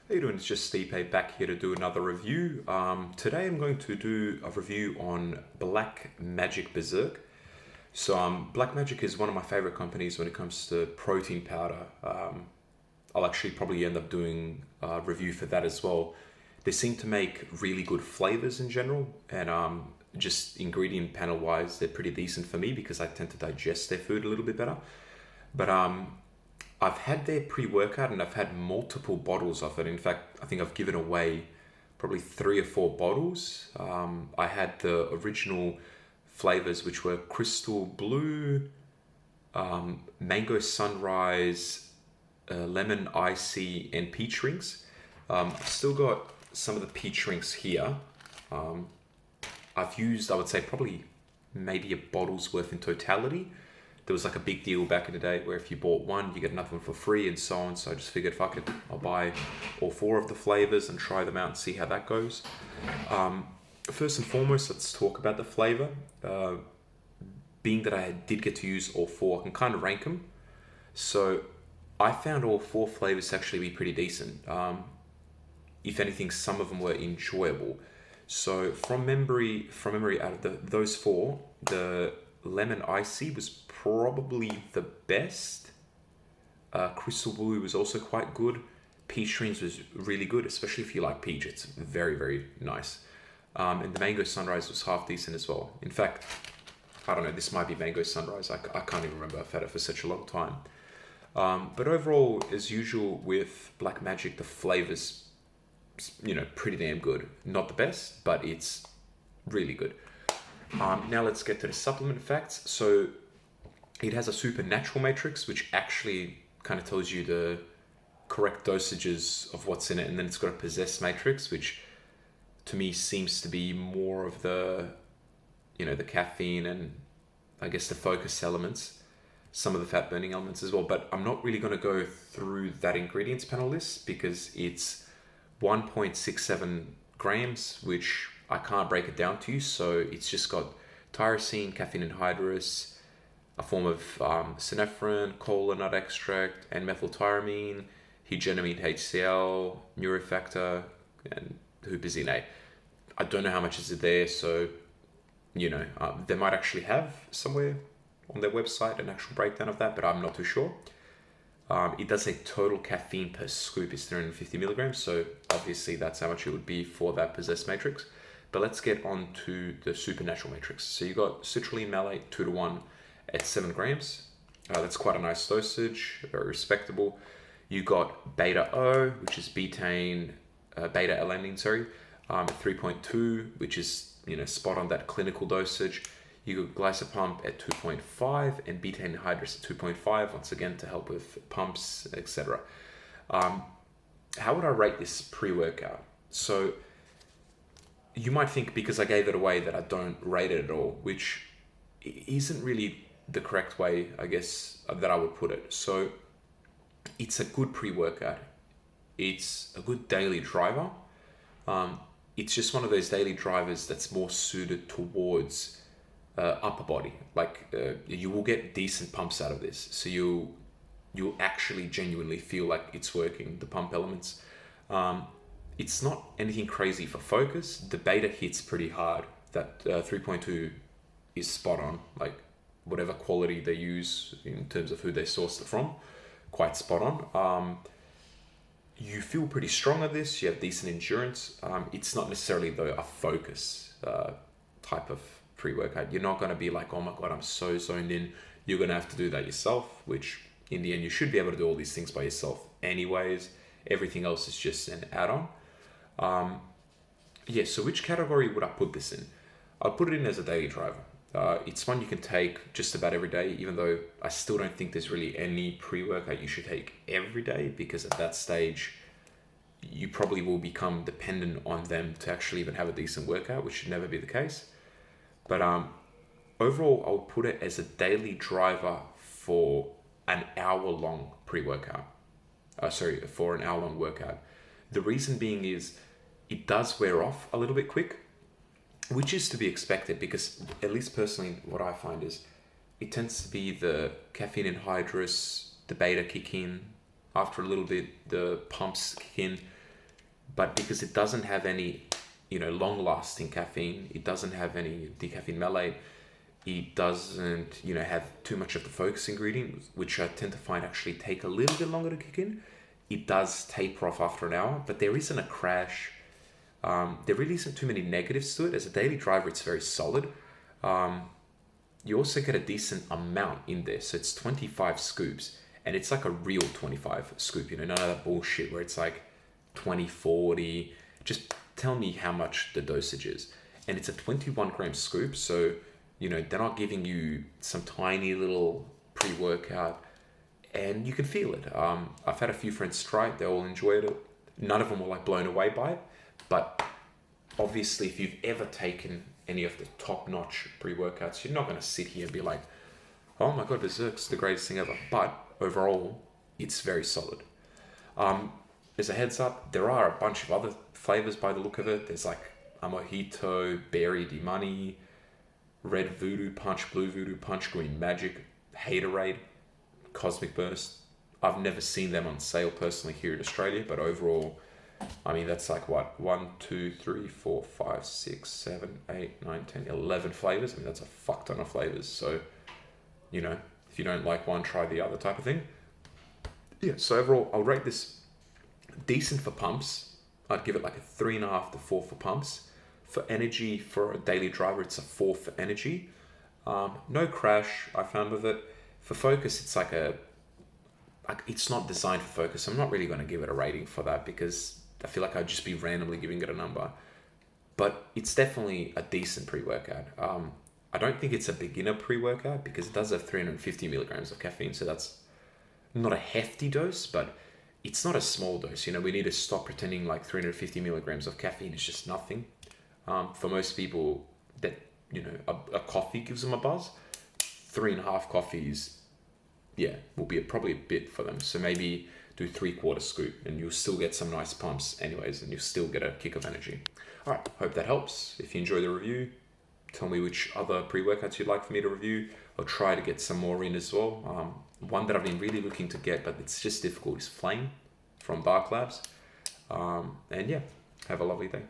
How you doing? It's just Stipe back here to do another review. Today I'm going to do a review on Black Magic Berserk. Black Magic is one of my favorite companies when it comes to protein powder. I'll actually probably end up doing a review for that as well. They seem to make really good flavors in general, and just ingredient panel wise, they're pretty decent for me because I tend to digest their food a little bit better. But I've had their pre-workout and I've had multiple bottles of it. In fact, I think I've given away probably 3 or 4 bottles. I had the original flavors, which were Crystal Blue, Mango Sunrise, Lemon Icy, and Peach Rings. I've still got some of the peach rings here. I've used, I would say, probably maybe a bottle's worth in totality. There was like a big deal back in the day where if you bought one, you get another one for free and so on. So I just figured, fuck it, I'll buy all 4 of the flavors and try them out and see how that goes. First and foremost, let's talk about the flavor. Being that I did get to use all 4, I can kind of rank them. So I found all 4 flavors to actually be pretty decent. If anything, some of them were enjoyable. So from memory, out of those 4, the lemon icy was probably the best. Crystal Blue was also quite good. Peach Dreams was really good, especially if you like peach. It's very, very nice. And the Mango Sunrise was half decent as well. In fact, I don't know, this might be Mango Sunrise. I can't even remember. I've had it for such a long time. But overall, as usual with Black Magic, the flavors, pretty damn good. Not the best, but it's really good. Now let's get to the supplement facts. So it has a supernatural matrix, which actually kind of tells you the correct dosages of what's in it, and then it's got a possessed matrix, which to me seems to be more of the caffeine and I guess the focus elements, some of the fat burning elements as well. But I'm not really going to go through that ingredients panel list because it's 1.67 grams, which I can't break it down to you. So it's just got tyrosine, caffeine anhydrous, a form of synephrine, cola nut extract, and methyltyramine, hegenomine HCl, neurofactor, and huperzine A. I don't know how much is it there, so they might actually have somewhere on their website an actual breakdown of that, but I'm not too sure. It does say total caffeine per scoop is 350 milligrams, so obviously that's how much it would be for that possessed matrix. But let's get on to the supernatural matrix. So you got citrulline malate 2:1 at 7 grams. That's quite a nice dosage, very respectable. You got beta O, which is beta alanine, at 3.2, which is spot on that clinical dosage. You got glycopump at 2.5 and beta anhydrous at 2.5, once again to help with pumps, etc. How would I rate this pre-workout? So you might think because I gave it away that I don't rate it at all, which isn't really the correct way, I guess, that I would put it. So it's a good pre-workout. It's a good daily driver. It's just one of those daily drivers that's more suited towards upper body. You will get decent pumps out of this. So you'll actually genuinely feel like it's working, the pump elements. It's not anything crazy for focus. The beta hits pretty hard. That 3.2 is spot on. Like whatever quality they use in terms of who they sourced it from, quite spot on. You feel pretty strong at this. You have decent endurance. It's not necessarily though a focus type of pre-workout. You're not going to be like, oh my god, I'm so zoned in. You're going to have to do that yourself, which in the end you should be able to do all these things by yourself anyways. Everything else is just an add-on. So which category would I put this in? I'd put it in as a daily driver. It's one you can take just about every day, even though I still don't think there's really any pre-workout you should take every day, because at that stage you probably will become dependent on them to actually even have a decent workout, which should never be the case. But overall, I'll put it as a daily driver for an hour-long pre-workout. For an hour-long workout. The reason being is it does wear off a little bit quick, which is to be expected because, at least personally, what I find is it tends to be the caffeine anhydrous, the beta kick in. After a little bit, the pumps kick in. but because it doesn't have any, long-lasting caffeine, it doesn't have any decaffeine malate, it doesn't, have too much of the focus ingredient, which I tend to find actually take a little bit longer to kick in. It does taper off after an hour, but there isn't a crash. There really isn't too many negatives to it. As a daily driver, it's very solid. You also get a decent amount in there. So it's 25 scoops, and it's like a real 25 scoop, none of that bullshit where it's like 20, 40. Just tell me how much the dosage is. And it's a 21 gram scoop, so they're not giving you some tiny little pre-workout, and you can feel it. I've had a few friends try it, they all enjoyed it. None of them were like blown away by it, but obviously if you've ever taken any of the top-notch pre-workouts, you're not going to sit here and be like, oh my god, BZRK's the greatest thing ever. But overall, it's very solid. As a heads up, there are a bunch of other flavors by the look of it. There's like a mojito, berry de money, red voodoo punch, blue voodoo punch, green magic, haterade, cosmic burst. I've never seen them on sale personally here in Australia, but overall, I mean, that's like what, 1, 2, 3, 4, 5, 6, 7, 8, 9, 10, 11 flavors. I mean, that's a fuck ton of flavors. So, if you don't like one, try the other type of thing. Yeah, so overall, I'll rate this decent for pumps. I'd give it like a 3.5 to 4 for pumps. For energy, for a daily driver, it's a 4 for energy. No crash, I found with it. For focus, it's it's not designed for focus. I'm not really going to give it a rating for that because I feel like I'd just be randomly giving it a number. But it's definitely a decent pre-workout. I don't think it's a beginner pre-workout because it does have 350 milligrams of caffeine. So that's not a hefty dose, but it's not a small dose. We need to stop pretending like 350 milligrams of caffeine is just nothing. For most people that, a coffee gives them a buzz. 3.5 coffees, will be probably a bit for them. So maybe do 3/4 scoop and you'll still get some nice pumps anyways, and you'll still get a kick of energy. All right, hope that helps. If you enjoy the review, tell me which other pre-workouts you'd like for me to review. I'll try to get some more in as well. One that I've been really looking to get, but it's just difficult, is Flame from Bark Labs. And have a lovely day.